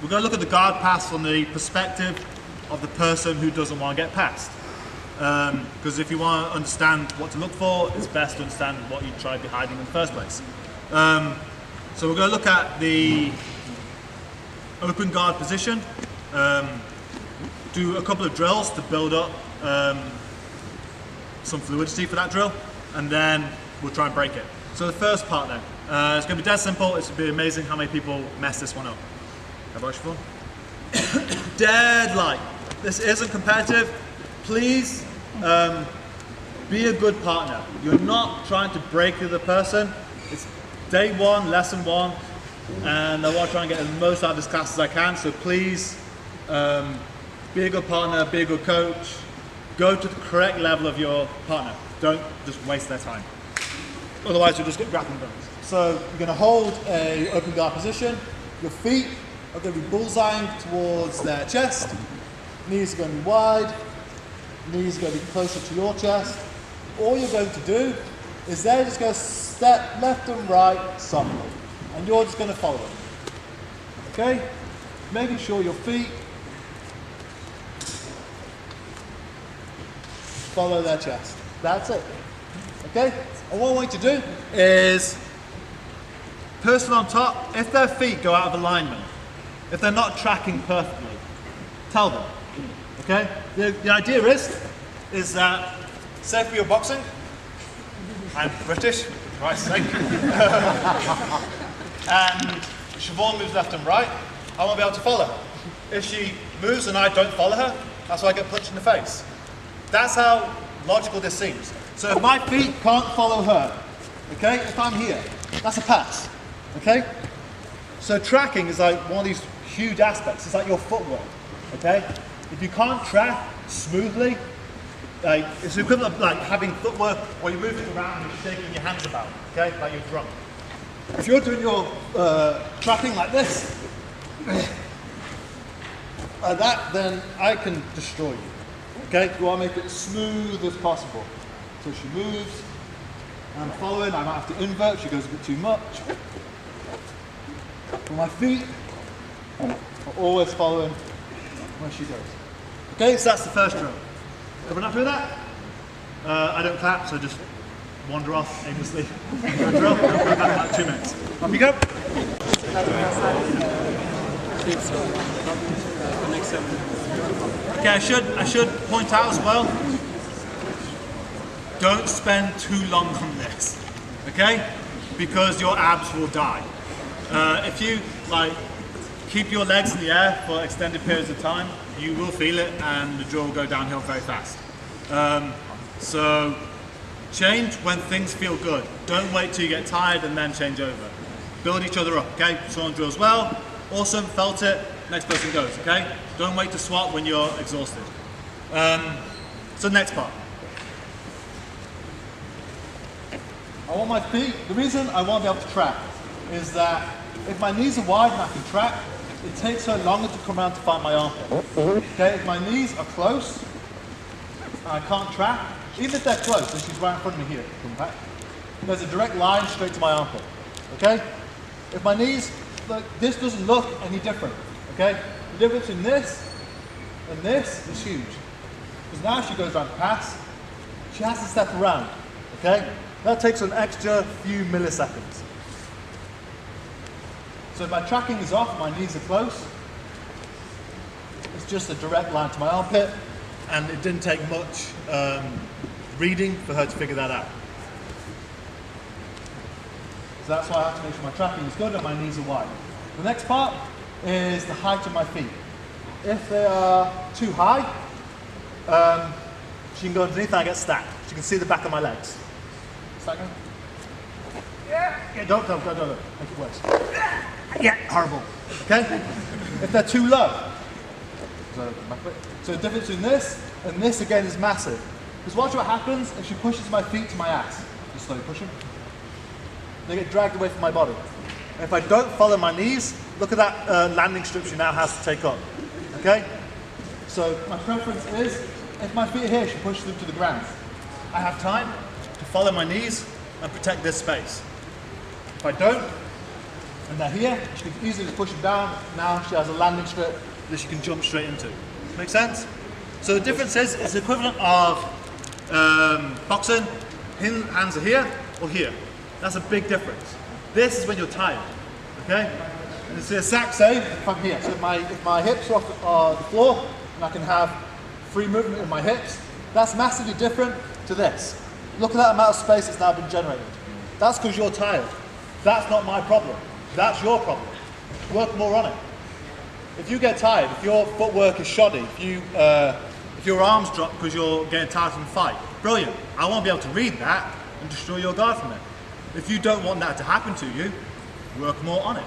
we're going to look at the guard pass from the perspective of the person who doesn't want to get passed. Because if you want to understand what to look for, it's best to understand what you try to be hiding in the first place. So we're going to look at the open guard position, do a couple of drills to build up some fluidity for that drill, and then we'll try and break it. So the first part then, it's going to be dead simple. It's going to be amazing how many people mess this one up. Have I fun? Dead light. This isn't competitive. Please be a good partner. You're not trying to break the other person. It's day one, lesson one, and I want to try and get the most out of this class as I can. So please be a good partner, be a good coach. Go to the correct level of your partner. Don't just waste their time. Otherwise, you'll just get grappling guns. So you're going to hold a open guard position. Your feet are going to be bullseyeing towards their chest. Knees are going to be wide. Knees are going to be closer to your chest. All you're going to do is they're just going to step left and right softly. And you're just going to follow them. Okay? Making sure your feet follow their chest. That's it. Okay? And one way to do is, person on top, if their feet go out of alignment, if they're not tracking perfectly, tell them. Okay? The idea is that, say for your boxing, I'm British, for Christ's sake, and Siobhan moves left and right, I won't be able to follow her. If she moves and I don't follow her, that's why I get punched in the face. That's how logical this seems. So if my feet can't follow her, okay, if I'm here, that's a pass, okay? So tracking is like one of these huge aspects. It's like your footwork, okay? If you can't track smoothly, like it's the equivalent of like having footwork where you're moving around and you're shaking your hands about, okay, like you're drunk. If you're doing your tracking like this, like that, then I can destroy you. Okay, you want to make it as smooth as possible. So she moves, I'm following, I might have to invert, she goes a bit too much. But my feet are always following where she goes. Okay, so that's the first drill. Everyone happy with that? I don't clap, so just wander off aimlessly. Drill, about 2 minutes. Off you go. Okay, I should point out as well, don't spend too long on this, okay? Because your abs will die. If you like keep your legs in the air for extended periods of time, you will feel it and the drill will go downhill very fast. So change when things feel good. Don't wait till you get tired and then change over. Build each other up, okay? Someone drills well, awesome, felt it, next person goes, okay? Don't wait to swap when you're exhausted. So next part. I want my feet, the reason I want to be able to track is that if my knees are wide and I can track, it takes her longer to come around to find my armpit. Okay, if my knees are close and I can't track, even if they're close, and she's right in front of me here, come back, there's a direct line straight to my armpit. Okay? If my knees, look, this doesn't look any different. Okay? The difference in this and this is huge. Because now she goes around to pass, she has to step around. Okay? That takes an extra few milliseconds. So if my tracking is off, my knees are close, it's just a direct line to my armpit, and it didn't take much reading for her to figure that out. So that's why I have to make sure my tracking is good and my knees are wide. The next part is the height of my feet. If they are too high, she can go underneath and I get stacked. She can see the back of my legs. Stack them? Yeah, don't. Make it worse. Yeah, horrible. Okay? If they're too low. So the difference between this and this again is massive. Because watch what happens if she pushes my feet to my ass. Just slowly push them. They get dragged away from my body. And if I don't follow my knees, look at that landing strip she now has to take up. Okay? So my preference is, if my feet are here, she pushes them to the ground. I have time to follow my knees and protect this space. If I don't, and they're here, she can easily just push them down. Now she has a landing strip that she can jump straight into. Make sense? So the difference is, it's the equivalent of boxing, hands are here or here. That's a big difference. This is when you're tired, okay? And it's the exact same if I'm here. So if my hips are off the floor, and I can have free movement in my hips, that's massively different to this. Look at that amount of space that's now been generated. That's because you're tired. That's not my problem. That's your problem. Work more on it. If you get tired, if your footwork is shoddy, if your arms drop because you're getting tired from the fight, brilliant. I won't be able to read that and destroy your guard from it. If you don't want that to happen to you, work more on it.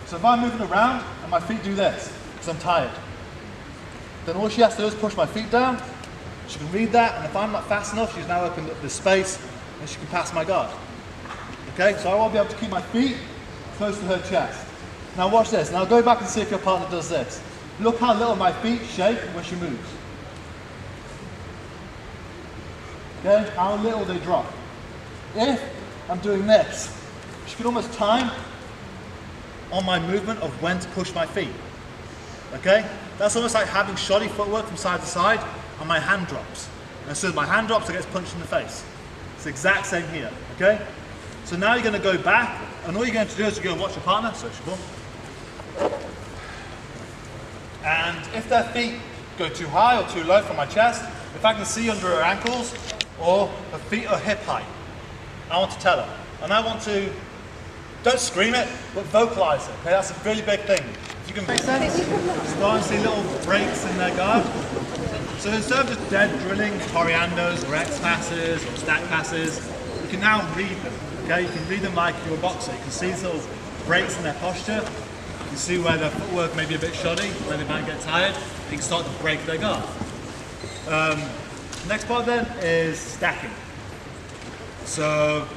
So if I'm moving around and my feet do this, because I'm tired, then all she has to do is push my feet down. She can read that, and if I'm not fast enough, she's now opened up this space and she can pass my guard. Okay, so I won't be able to keep my feet close to her chest. Now watch this. Now go back and see if your partner does this. Look how little my feet shake when she moves. Okay, how little they drop. If I'm doing this, she can almost time on my movement of when to push my feet. Okay, that's almost like having shoddy footwork from side to side, and my hand drops. And as soon as my hand drops, I get punched in the face. It's the exact same here. Okay, so now you're going to go back, and all you're going to do is you're going to watch your partner, sociable. And if their feet go too high or too low from my chest, if I can see under her ankles or her feet are hip height, I want to tell her. And I want to, don't scream it, but vocalize it. Okay, that's a really big thing. If you can make sense, start to see little breaks in their guard. So instead of just dead drilling coriandos or X passes or stack passes, you can now read them. Okay, you can read them like you're a boxer. You can see these little breaks in their posture. You can see where their footwork may be a bit shoddy, where they might get tired. You can start to break their guard. Next part then is stacking. So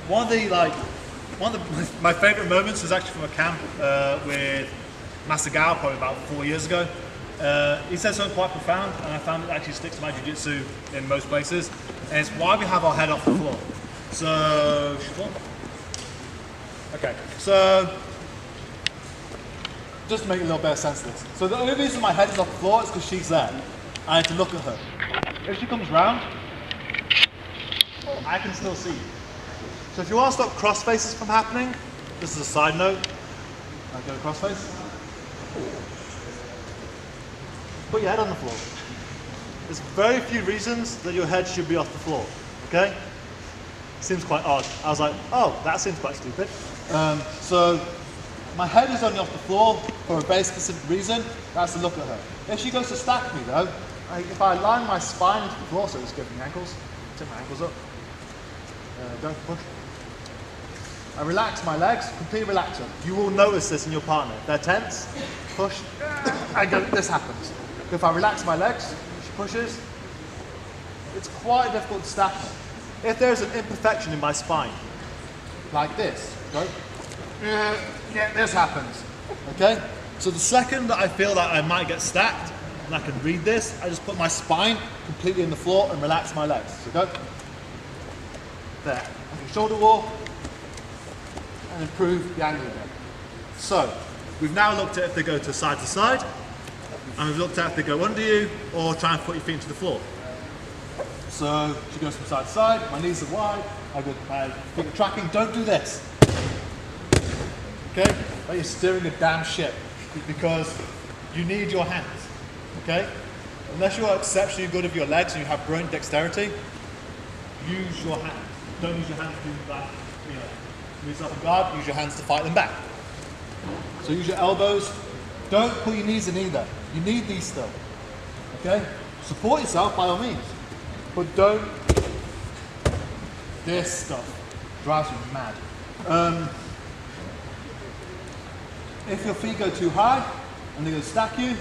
one of my favourite moments was actually from a camp with Masagawa probably about 4 years ago. He said something quite profound, and I found it actually sticks to my jiu-jitsu in most places, and it's why we have our head off the floor. So, okay, so just to make a little bit of sense of this. So the only reason my head is off the floor is because she's there. I need to look at her. If she comes round, I can still see you. So if you want to stop cross faces from happening, this is a side note. I go cross face. Put your head on the floor. There's very few reasons that your head should be off the floor. Okay? Seems quite odd. I was like, oh, that seems quite stupid. So my head is only off the floor for a very specific reason. That's to look at her. If she goes to stack me though, if I line my spine into the floor, so just give me ankles, tip my ankles up, don't push. I relax my legs, completely relax them. You will notice this in your partner. They're tense, push, and go, this happens. If I relax my legs, she pushes, it's quite difficult to stack her. If there's an imperfection in my spine, like this, right? Yeah, this happens, okay? So the second that I feel that I might get stacked, and I can read this, I just put my spine completely in the floor and relax my legs. So go. There. I can shoulder walk and improve the angle again. So, we've now looked at if they go to side, and we've looked at if they go under you, or try and put your feet into the floor. So, she goes from side to side, my knees are wide, my feet are tracking, don't do this. Okay? Like you're steering a damn ship, because you need your hands. Okay? Unless you're exceptionally good with your legs and you have growing dexterity, use your hands. Don't use your hands to do that. Use yourself in guard, use your hands to fight them back. So use your elbows. Don't put your knees in either. You need these still. Okay? Support yourself by all means. But don't. This stuff drives me mad. If your feet go too high and they go stack you,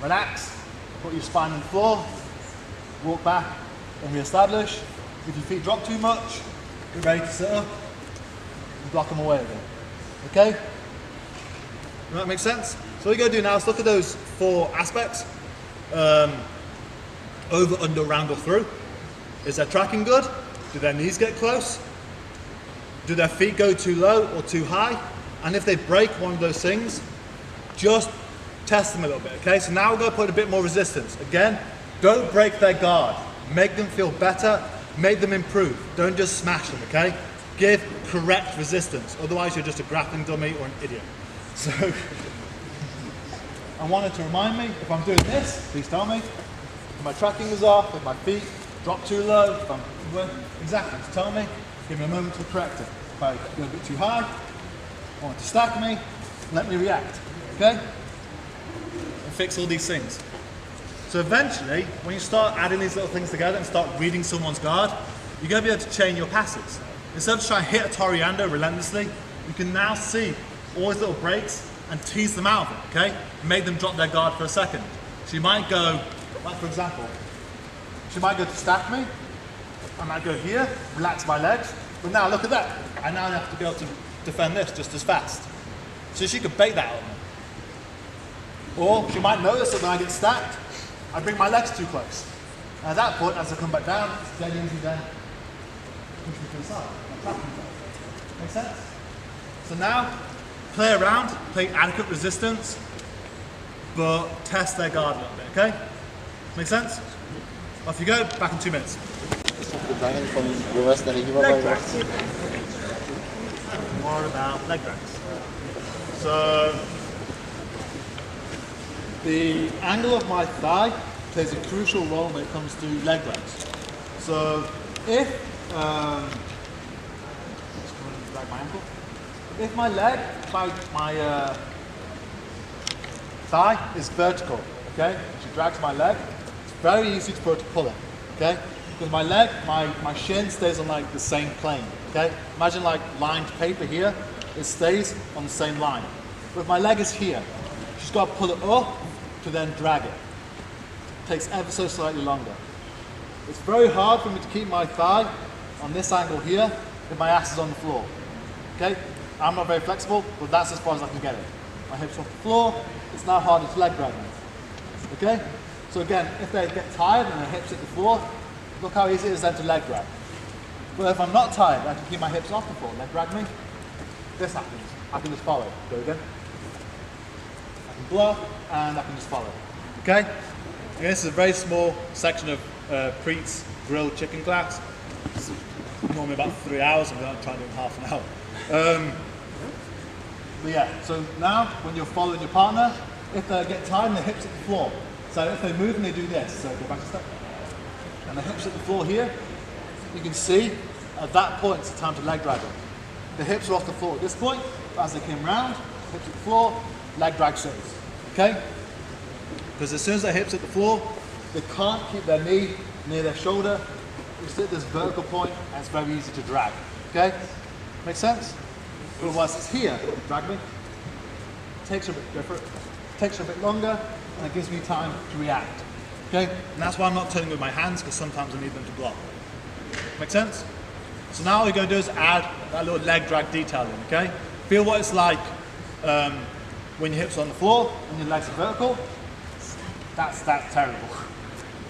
relax, put your spine on the floor, walk back and re-establish. If your feet drop too much, get ready to sit up and block them away again. Okay? Does that make sense? So what we're going to do now is look at those 4 aspects. Over, under, round or through. Is their tracking good? Do their knees get close? Do their feet go too low or too high? And if they break one of those things, just test them a little bit, okay? So now we're going to put a bit more resistance. Again, don't break their guard. Make them feel better, make them improve. Don't just smash them, okay? Give correct resistance, otherwise you're just a grappling dummy or an idiot. So, I wanted to remind me, if I'm doing this, please tell me. If my tracking is off, if my feet drop too low, if I'm, exactly, just tell me. Give me a moment to correct it. If I go a bit too high, want it to stack me, let me react, okay? And fix all these things. So eventually, when you start adding these little things together and start reading someone's guard, you're going to be able to chain your passes. Instead of trying to hit a Toriando relentlessly, you can now see all these little breaks and tease them out of it, okay? Make them drop their guard for a second. So you might go, like for example, she might go to stack me, I might go here, relax my legs, but now look at that. I now have to be able to defend this just as fast. So she could bait that on me. Or she might notice that when I get stacked, I bring my legs too close. And at that point, as I come back down, it's dead easy then. Push me to the side. Make sense? So now, play around, play adequate resistance, but test their guard a little bit, okay? Make sense? Off you go, back in 2 minutes. Leg drags. More about leg drags. So, the angle of my thigh plays a crucial role when it comes to leg drags. So, if drag my ankle. If my leg, my thigh is vertical, okay? She drags my leg. It's very easy for her to pull it, okay? Because my leg, my shin stays on like the same plane, okay? Imagine like lined paper here. It stays on the same line. But if my leg is here, she's got to pull it up to then drag it. It takes ever so slightly longer. It's very hard for me to keep my thigh on this angle here if my ass is on the floor. Okay? I'm not very flexible, but that's as far as I can get it. My hips off the floor, it's now harder to leg drag me. Okay? So again, if they get tired and their hips hit the floor, look how easy it is then to leg drag. But if I'm not tired, I can keep my hips off the floor, leg drag me. This happens. I can just follow. Go again. I can block and I can just follow. Okay? And this is a very small section of Priit's grilled chicken class. It's normally about 3 hours, and we're not trying to do it in half an hour. But yeah, so now when you're following your partner, if they get tired and their hips at the floor, so if they move and they do this, so go back a step, and the hips at the floor here, you can see at that point it's time to leg drag them. The hips are off the floor at this point, but as they came round, hips at the floor, leg drag stays. Okay? Because as soon as their hips at the floor, they can't keep their knee near their shoulder. You sit at this vertical point, and it's very easy to drag. Okay? Make sense? But once it's here, drag me. Takes a bit different. Takes a bit longer, and it gives me time to react. Okay? And that's why I'm not turning with my hands, because sometimes I need them to block. Make sense? So now all you're going to do is add that little leg drag detail in, okay? Feel what it's like when your hips are on the floor and your legs are vertical. That's terrible.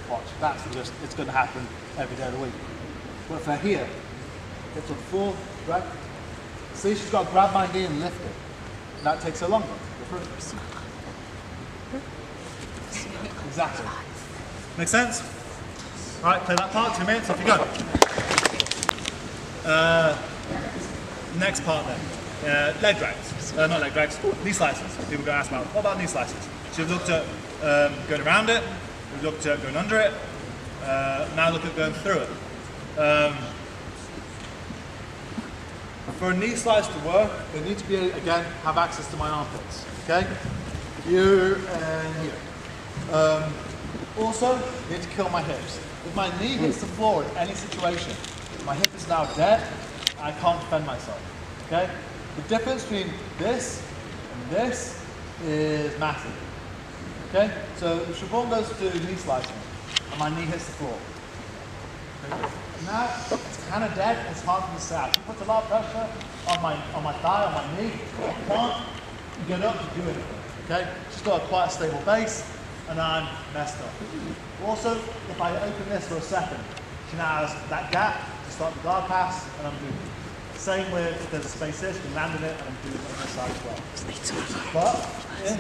Watch, that's just, it's going to happen every day of the week. But if they're here, hips on the floor, drag. See, she's got to grab my knee and lift it. And that takes her longer. Exactly. Make sense? All right, play that part, 2 minutes, off you go. Next part then, leg drags, not leg drags, knee slices. People are going to ask about, what about knee slices? So we've looked at going around it, we've looked at going under it, now look at going through it. For a knee slice to work, they need to be, again, have access to my armpits, okay? Here and here. Also, you need to kill my hips. If my knee hits the floor in any situation, my hip is now dead, I can't defend myself, okay? The difference between this and this is massive, okay? So if Siobhan goes to knee slicing, and my knee hits the floor, okay? Now, it's kind of dead, it's hard for me to say out. She puts a lot of pressure on my thigh, on my knee, I can't get up to do anything, okay? She's got a quite a stable base, and I'm messed up. Also, if I open this for a second, she now has that gap to start the guard pass, and I'm moving. Same with, if there's a space here, you can land in it and do it on this side as well. But, yeah,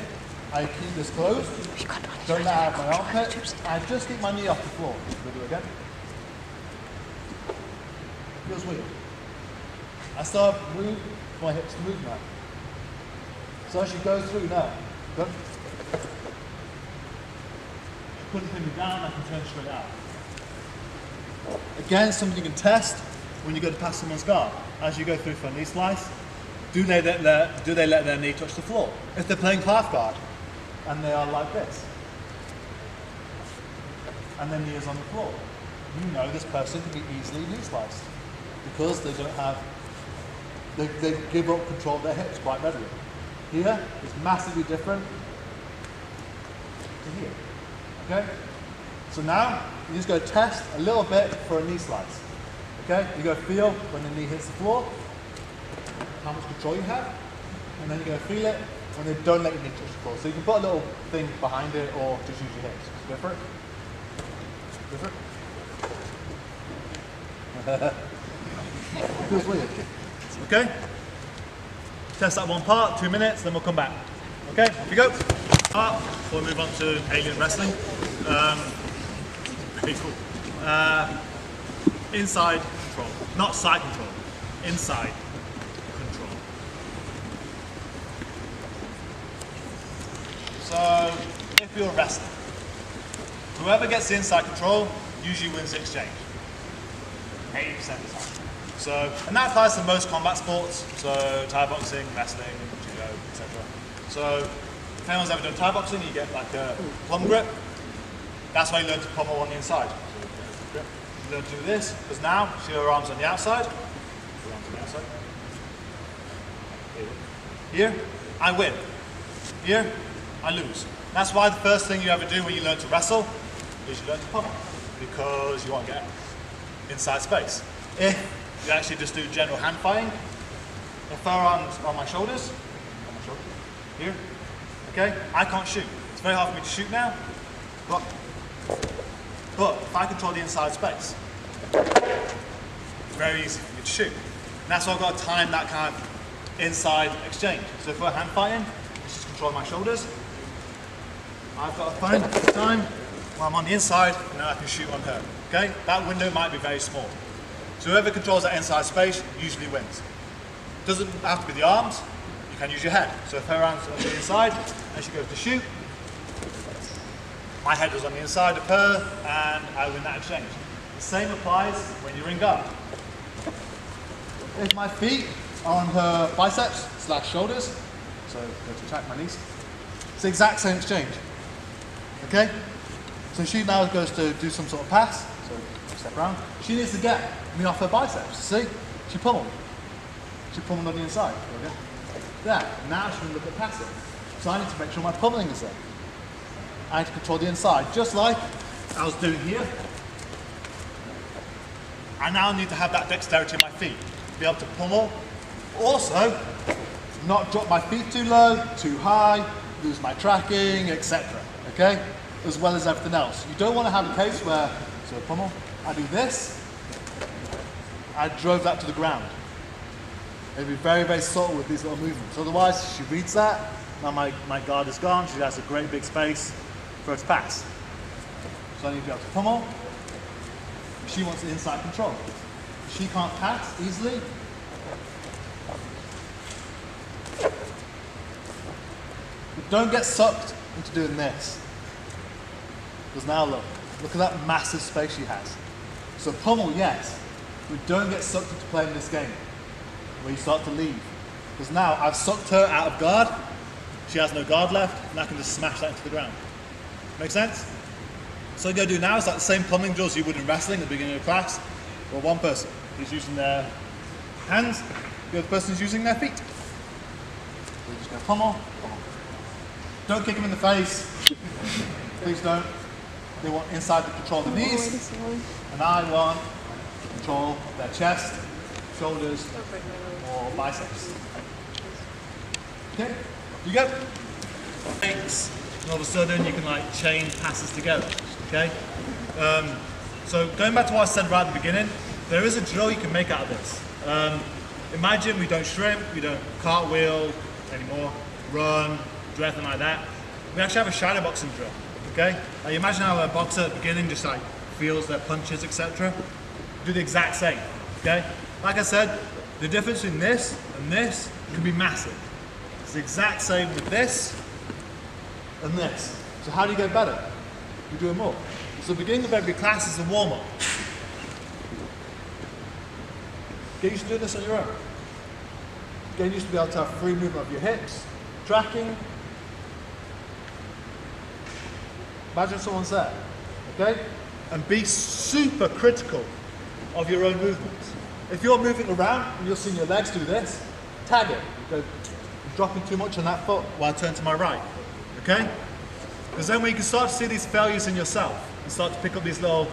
I keep this closed, don't let out my armpit, I just keep my knee off the floor. We'll do it again. Feels weird. I start to move, my hips move now. So as she goes through now, good. She couldn't pin me down, I can turn straight out. Again, something you can test when you go to pass someone's guard. As you go through for a knee slice, do they let their knee touch the floor? If they're playing half guard and they are like this, and their knee is on the floor, you know this person can be easily knee sliced because they don't have, they give up control of their hips quite readily. Here is massively different to here. Okay? So now you just go test a little bit for a knee slice. Okay? You go feel when the knee hits the floor, how much control you have, and then you go feel it when they don't let your knee touch the floor. So you can put a little thing behind it or just use your hips. Go for it. Go for it. Feels weird. Okay? Test that one part, 2 minutes, then we'll come back. Okay, off you go. Before we move on to alien wrestling. Pretty cool. Inside control, not side control. Inside control. So, if you're a wrestler, whoever gets the inside control usually wins the exchange. 80% of the time. So, and that applies to most combat sports, so Thai boxing, wrestling, judo, etc. So, if anyone's ever done Thai boxing, you get like a plum grip. That's why you learn to pummel on the inside. So you learn to do this, because now, see your arms on the outside. Your arms on the outside. Here, I win. Here, I lose. That's why the first thing you ever do when you learn to wrestle is you learn to pummel, because you want to get inside space. If you actually just do general hand fighting, the forearms on my shoulders, here, okay? I can't shoot. It's very hard for me to shoot now, but if I control the inside space, it's very easy for me to shoot. And that's why I've got to time that kind of inside exchange. So if we're hand fighting, it's just control my shoulders. I've got to find the time when I'm on the inside, and then I can shoot on her, okay? That window might be very small. So whoever controls that inside space usually wins. Doesn't have to be the arms, you can use your head. So if her arms are on the inside and she goes to shoot, my head is on the inside of her and I win that exchange. The same applies when you're in guard. If my feet are on her biceps / shoulders, so go to attack my knees, it's the exact same exchange. Okay? So she now goes to do some sort of pass, so step around. She needs to get me off her biceps. See? She pummeled. She pummeled on the inside. Okay? There. Now she can look at passing. So I need to make sure my pummeling is there. I need to control the inside, just like I was doing here. I now need to have that dexterity in my feet, be able to pummel. Also, not drop my feet too low, too high, lose my tracking, etc. Okay? As well as everything else. You don't want to have a case where, so pummel, I do this, I drove that to the ground. It'd be very, very subtle with these little movements. Otherwise, she reads that, now my guard is gone, she has a great big space for her to pass. So I need to be able to pummel. She wants the inside control. She can't pass easily. But don't get sucked into doing this. Because now look at that massive space she has. So pummel, yes, but don't get sucked into playing this game where you start to leave. Because now I've sucked her out of guard, she has no guard left, and I can just smash that into the ground. Make sense? So what you're going to do now is like the same pummeling drills you would in wrestling at the beginning of class, where one person is using their hands, the other person is using their feet. So you're just going to pummel, pummel. Don't kick them in the face. Please don't. They want inside to control the knees, and I want to control their chest, shoulders, or biceps. Okay, you go. Thanks. And all of a sudden you can like chain passes together. Okay. So going back to what I said right at the beginning, there is a drill you can make out of this. imagine we don't shrimp, we don't cartwheel anymore, run, do anything like that. We actually have a shadow boxing drill, okay? Like imagine how a boxer at the beginning just like feels their punches, etc. Do the exact same, okay? Like I said, the difference between this and this can be massive. It's the exact same with this and this. So how do you get better? You do it more. So the beginning of every class is a warm-up. Get used to doing this on your own. Get used to be able to have free movement of your hips, tracking. Imagine someone's there, okay? And be super critical of your own movements. If you're moving around and you're seeing your legs do this, tag it. Go, dropping too much on that foot while I turn to my right, okay? Because then when you can start to see these failures in yourself and start to pick up these little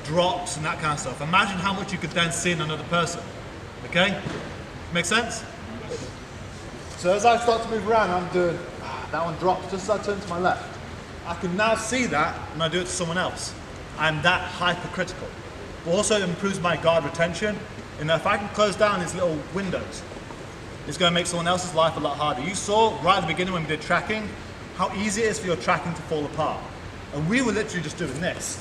drops and that kind of stuff, imagine how much you could then see in another person, okay? Make sense? So as I start to move around, I'm doing, that one drops just as I turn to my left. I can now see that when I do it to someone else. I'm that hypercritical. But also it improves my guard retention in that if I can close down these little windows, it's going to make someone else's life a lot harder. You saw right at the beginning when we did tracking, how easy it is for your tracking to fall apart. And we were literally just doing this.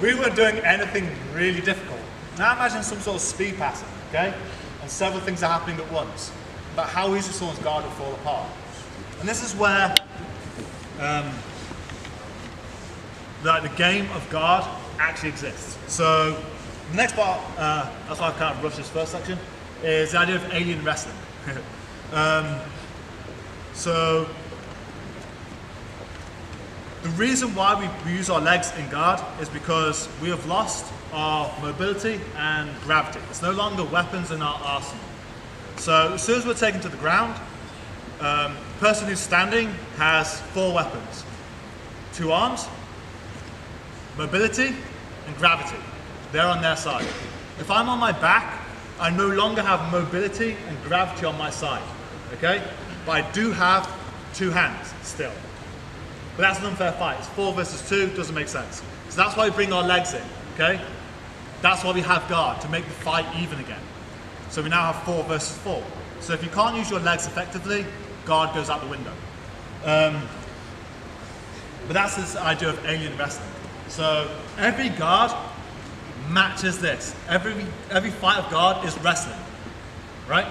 We weren't doing anything really difficult. Now imagine some sort of speed pattern, okay? And several things are happening at once. About how easy someone's guard will fall apart. And this is where the game of guard actually exists. So the next part, that's why I've kind of rushed this first section, is the idea of alien wrestling. So the reason why we use our legs in guard is because we have lost our mobility and gravity. It's no longer weapons in our arsenal. So as soon as we're taken to the ground, the person who's standing has 4 weapons. 2 arms, mobility, and gravity. They're on their side. If I'm on my back, I no longer have mobility and gravity on my side, okay? But I do have 2 hands still. But that's an unfair fight. It's 4 versus 2, doesn't make sense. So that's why we bring our legs in, okay? That's why we have guard, to make the fight even again. So we now have 4 versus 4. So if you can't use your legs effectively, guard goes out the window. But that's this idea of alien wrestling. So every guard matches this. Every fight of guard is wrestling, right?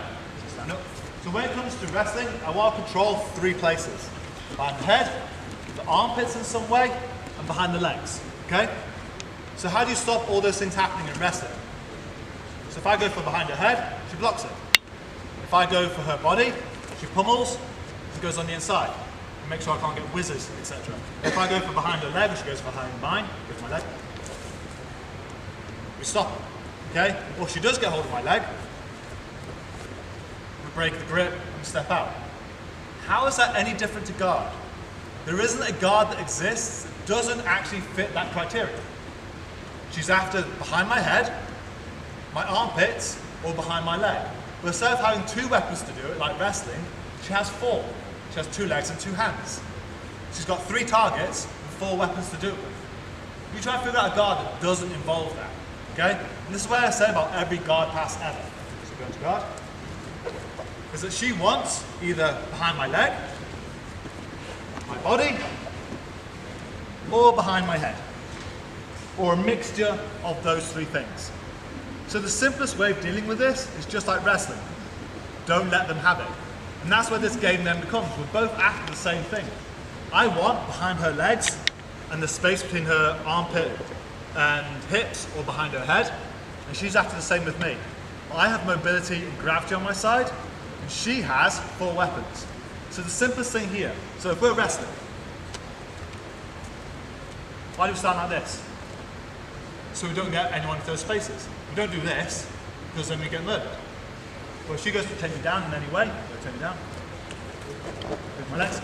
So when it comes to wrestling, I want to control 3 places. Behind the head, the armpits in some way, and behind the legs, okay? So how do you stop all those things happening in wrestling? So if I go for behind her head, she blocks it. If I go for her body, she pummels and goes on the inside. And make sure I can't get whizzes, etc. If I go for behind her leg, she goes behind mine, with my leg. We stop it, okay? Or she does get hold of my leg, we break the grip and step out. How is that any different to guard? There isn't a guard that exists that doesn't actually fit that criteria. She's after behind my head, my armpits, or behind my leg. But instead of having 2 weapons to do it, like wrestling, she has 4. She has 2 legs and 2 hands. She's got 3 targets and 4 weapons to do it with. You try to figure out a guard that doesn't involve that, okay? And this is what I say about every guard pass ever. So go into guard. Is that she wants either behind my leg, my body, or behind my head. Or a mixture of those 3 things. So the simplest way of dealing with this is just like wrestling. Don't let them have it. And that's where this game then becomes. We're both after the same thing. I want behind her legs and the space between her armpit and hips or behind her head. And she's after the same with me. I have mobility and gravity on my side, and she has 4 weapons. So the simplest thing here, so if we're wrestling, why do we start like this? So we don't get anyone into those spaces. We don't do this, because then we get murdered. Well, if she goes to take me down in any way, I'll take me down. With my legs.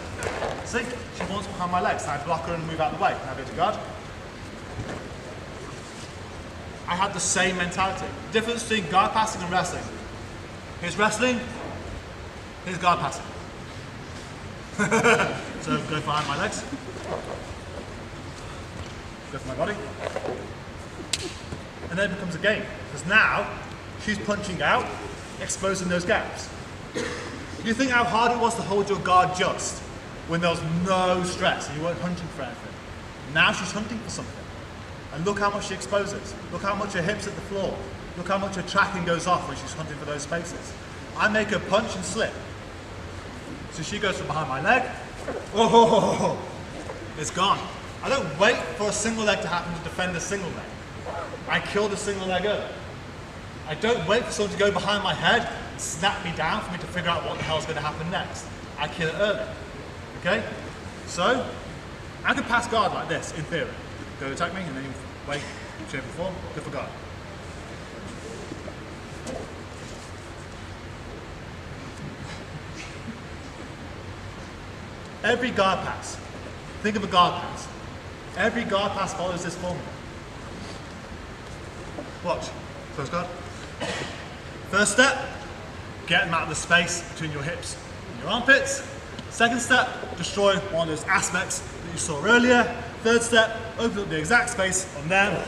See? She wants behind my legs. I block her and move out of the way. Now go to guard. I had the same mentality. The difference between guard passing and wrestling. Here's wrestling, here's guard passing. So go behind my legs. Go for my body. And then it becomes a game. Because now, she's punching out, exposing those gaps. You think how hard it was to hold your guard just when there was no stress and you weren't hunting for anything. Now she's hunting for something. And look how much she exposes. Look how much her hips hit the floor. Look how much her tracking goes off when she's hunting for those spaces. I make her punch and slip. So she goes from behind my leg. Oh, it's gone. I don't wait for a single leg to happen to defend a single leg. I kill the single leg early. I don't wait for someone to go behind my head and snap me down for me to figure out what the hell's going to happen next. I kill it early. Okay? So, I could pass guard like this, in theory. Go attack me, and then you wait, shape and form, go for guard. Every guard pass, think of a guard pass. Every guard pass follows this formula. Watch. First guard. First step, get them out of the space between your hips and your armpits. Second step, destroy one of those aspects that you saw earlier. Third step, open up the exact space on them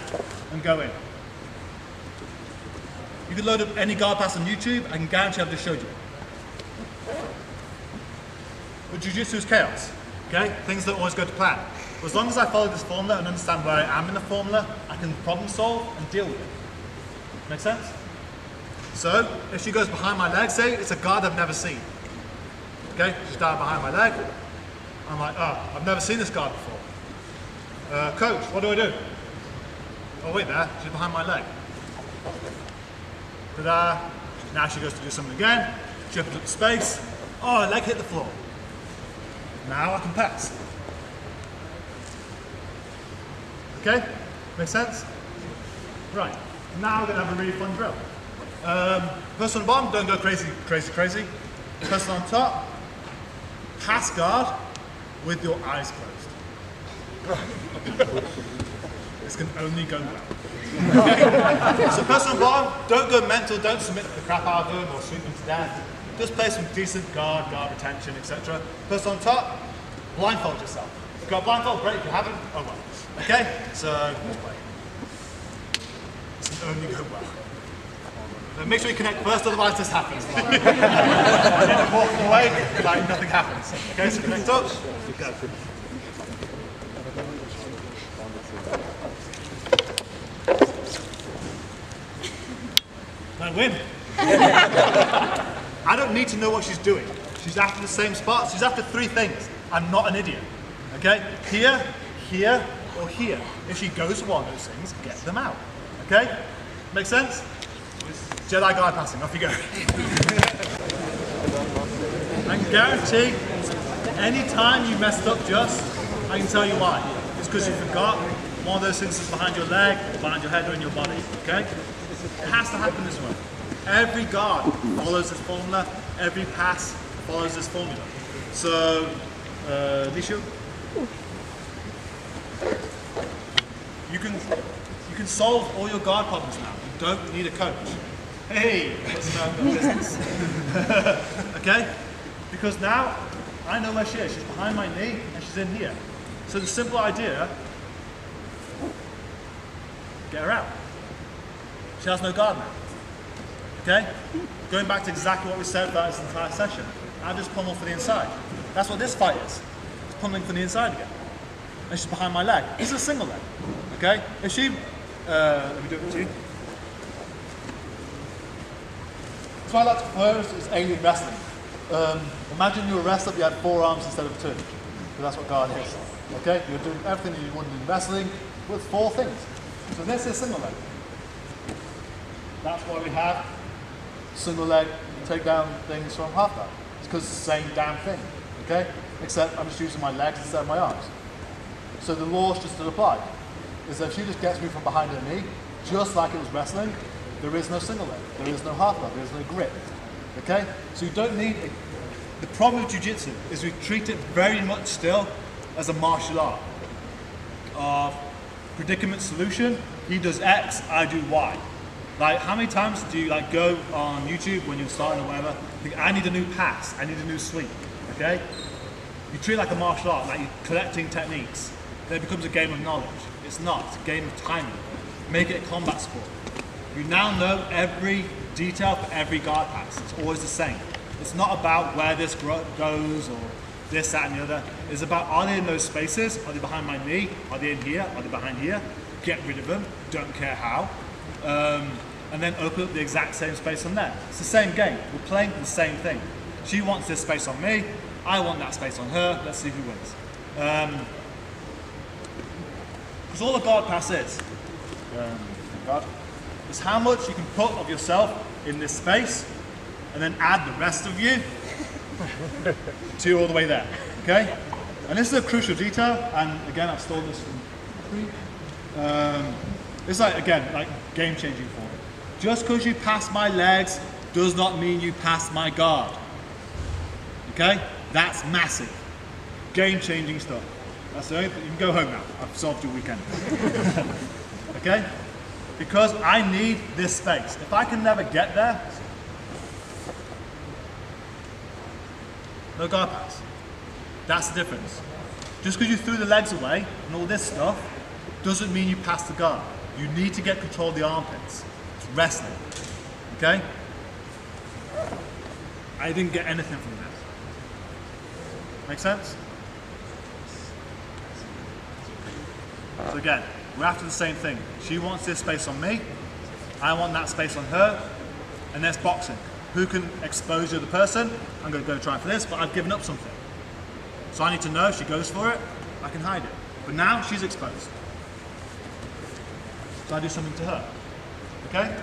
and go in. You can load up any guard pass on YouTube, I can guarantee I've just showed you. But jiu-jitsu is chaos, okay? Things don't always go to plan. But as long as I follow this formula and understand where I am in the formula, I can problem solve and deal with it. Make sense? So, if she goes behind my leg, say, it's a guard I've never seen. Okay, she's down behind my leg. I'm like, oh, I've never seen this guard before. Coach, what do I do? Oh, wait there, she's behind my leg. Ta-da. Now she goes to do something again. She opens up the space. Oh, her leg hit the floor. Now I can pass. Okay, make sense? Right, now we're going to have a really fun drill. Person on the bottom, don't go crazy. Person on top, pass guard with your eyes closed. This can only go well. Okay? So person on the bottom, don't go mental, don't submit the crap out of them or sweep them to death. Just play some decent guard retention, etc. Person on top, blindfold yourself. If you've got a blindfold, great. If you haven't, oh well. Okay? So, just play. This can only go well. Make sure you connect first, otherwise this happens. Like, walking away, like nothing happens. Okay, so connect up, go. I win. I don't need to know what she's doing. She's after the same spot. She's after three things. I'm not an idiot. Okay? Here, here, or here. If she goes for one of those things, get them out. Okay? Make sense? Jedi guard passing, off you go. I can guarantee, any time you messed up just, I can tell you why. It's because you forgot one of those things is behind your leg, behind your head, or in your body, okay? It has to happen this way. Every guard follows this formula, every pass follows this formula. So, Nishu, you can solve all your guard problems now. You don't need a coach. Hey, that's about business. Okay? Because now I know where she is. She's behind my knee and she's in here. So the simple idea, get her out. She has no guard now. Okay? Going back to exactly what we said about this entire session. I just pummel for the inside. That's what this fight is. It's pummeling from the inside again. And she's behind my leg. This is a single leg. Okay? If she, let me do it to you. So I like to propose is alien wrestling. Imagine you're a wrestler, but you had 4 arms instead of 2. So that's what guard is. Okay? You're doing everything that you want in wrestling with 4 things. So this is single leg. That's why we have single leg takedown things from half guard. It's because it's the same damn thing. Okay? Except I'm just using my legs instead of my arms. So the laws just still apply. Is that if she just gets me from behind her knee, just like it was wrestling, there is no single leg, there is no half guard, there is no grip. Okay? So you don't need it. The problem with jiu-jitsu is we treat it very much still as a martial art. Of predicament solution, he does X, I do Y. Like, how many times do you like go on YouTube when you're starting or whatever, think, I need a new pass, I need a new sweep, okay? You treat it like a martial art, like you're collecting techniques. Then it becomes a game of knowledge. It's not, it's a game of timing. make it a combat sport. You now know every detail for every guard pass. It's always the same. It's not about where this goes or this, that, and the other. It's about, are they in those spaces? Are they behind my knee? Are they in here? Are they behind here? Get rid of them, don't care how. And then open up the exact same space on there. It's the same game. We're playing the same thing. She wants this space on me. I want that space on her. Let's see who wins. Because all a guard pass is how much you can put of yourself in this space and then add the rest of you to all the way there, okay? And this is a crucial detail, and again, I've stolen this from Priit. It's like, again, like game-changing for me. Just because you pass my legs does not mean you pass my guard, okay? That's massive. Game-changing stuff. That's the only thing. You can go home now. I've solved your weekend. Okay? Because I need this space. If I can never get there, no guard pass. That's the difference. Just because you threw the legs away and all this stuff doesn't mean you passed the guard. You need to get control of the armpits. It's wrestling. Okay? I didn't get anything from this. Make sense? So again, we're after the same thing. She wants this space on me, I want that space on her, and there's boxing. Who can expose the other person? I'm going to go try for this, but I've given up something. So I need to know if she goes for it, I can hide it. But now she's exposed. So I do something to her. Okay?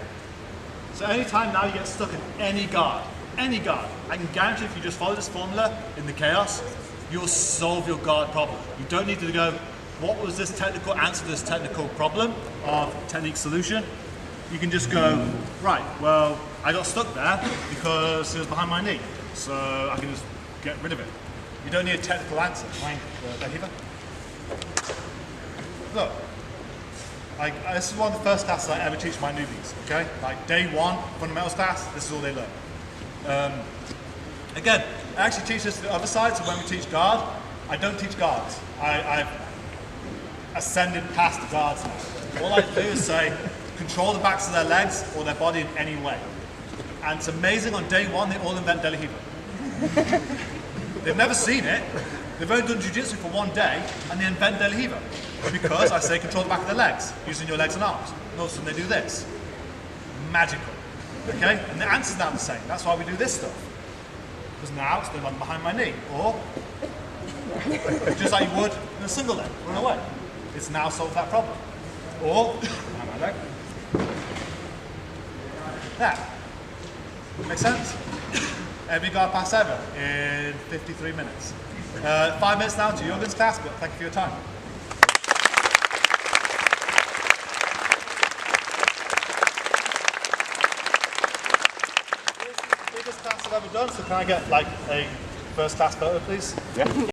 So anytime now you get stuck in any guard, I can guarantee if you just follow this formula in the chaos, you'll solve your guard problem. You don't need to go, what was this technical answer to this technical problem of technique solution? You can just go, right, well, I got stuck there because it was behind my knee. So I can just get rid of it. You don't need a technical answer. Mind the behavior. Look, this is one of the first classes I ever teach my newbies, okay? Like day one, fundamentals class, this is all they learn. Again, I actually teach this to the other side, so when we teach guard, I don't teach guards. I've ascended past the guards now. All I do is say, control the backs of their legs or their body in any way. And it's amazing, on day one, they all invent delihiva. They've never seen it. They've only done jiu-jitsu for one day, and they invent delihiva. Because I say, control the back of their legs, using your legs and arms. And all of a sudden they do this. Magical. Okay? And the answer's now the same. That's why we do this stuff. Because now it's the one behind my knee. Or, just like you would in a single leg, run away. It's now solved that problem. Or, behind my leg. That. Make sense? Every guard pass ever in 53 minutes. 5 minutes now to Jürgen's class, but thank you for your time. This is the biggest class I've ever done, so can I get like a first class photo, please? Yeah.